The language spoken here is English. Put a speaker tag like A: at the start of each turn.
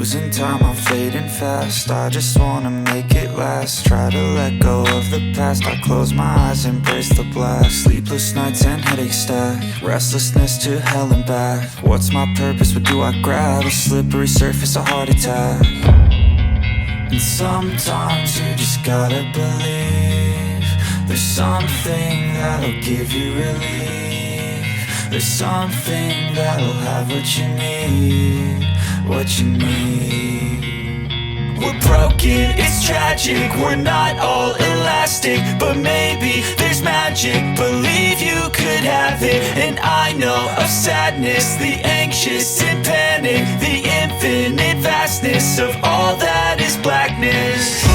A: losing time, I'm fading fast. I just wanna make it last. Try to let go of the past. I close my eyes, embrace the blast. Sleepless nights and headaches stack. Restlessness to hell and back. What's my purpose, what do I grab? A slippery surface, a heart attack. And sometimes you just gotta believe there's something that'll give you relief. There's something that'll have what you need, what you need. We're broken, it's tragic, we're not all elastic, but maybe there's magic, believe you could have it. And I know of sadness, the anxious and panic, the infinite vastness of all that is blackness.